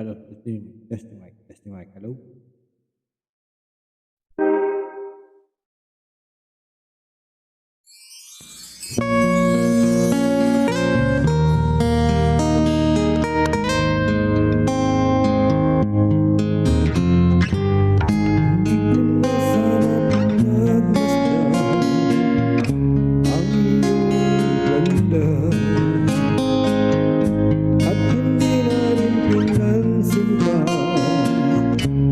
Hello, testing mic. Hello. Hindi ko na sana pinagmasdan ang iyong ganda at hindi na rin pinansin pa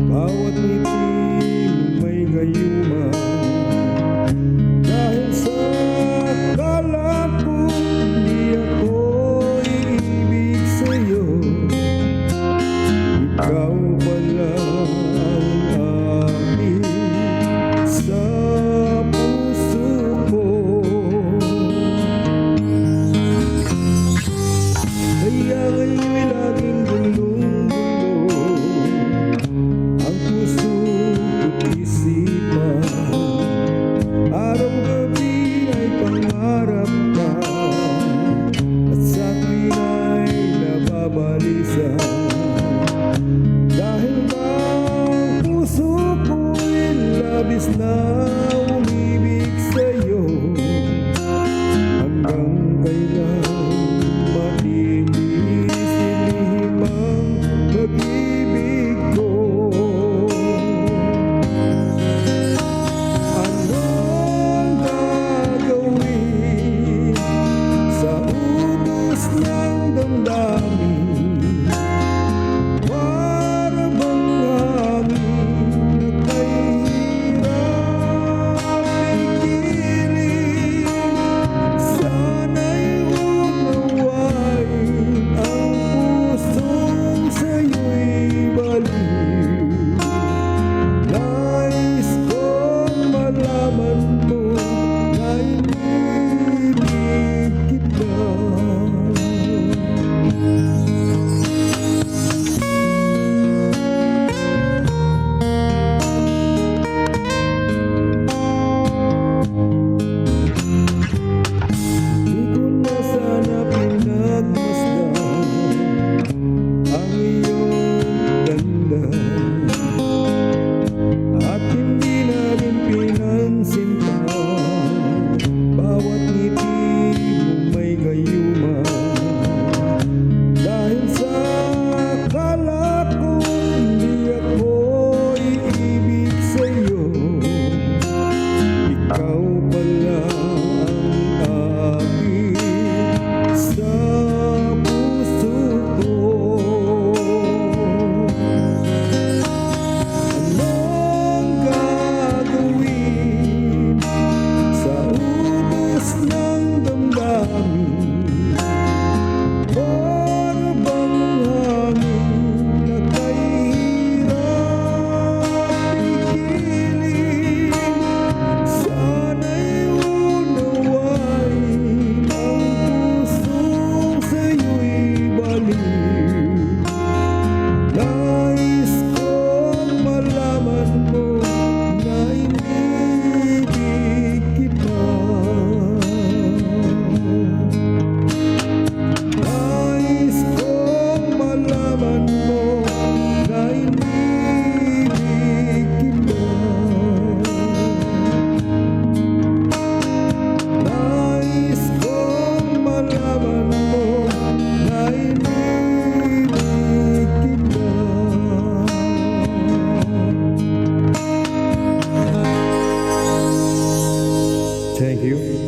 bawat ngiti mong may gayuma dahil sa akala ko hindi ako iibig sa'yo. Ikaw pala ang akin sa puso ko. Kaya ngayon'y laging gulong-gulo ang puso ko't isipan. Araw-gabi ay pangarap ka at sa tuwin ay nababalisa. Dahil ba ang puso ko'y labis na umibig sa'yo, hanggang kailan matitisilihim ang pag-ibig ko? Anong gagawin sa ubos ng damdamin? Nais kong malaman mo na inibig kita. Di ko na sana pinagmasdan ang iyong ganda at hindi na rin pinansin pa bawat ngiti mong may gayuma dahil sa akala ko hindi ako iibig sa'yo. Ikaw pala ang akin sa puso ko. Anong gagawin sa ubos ng damdamin? Para bang hangin na kahirap pigilin? Sana'y unawain ang pusong sa'yo'y baliw. Nais kong malaman mo na inibig kita. Nais kong malaman mo na inibig kita. Nais kong malaman mo na inibig kita. Thank you.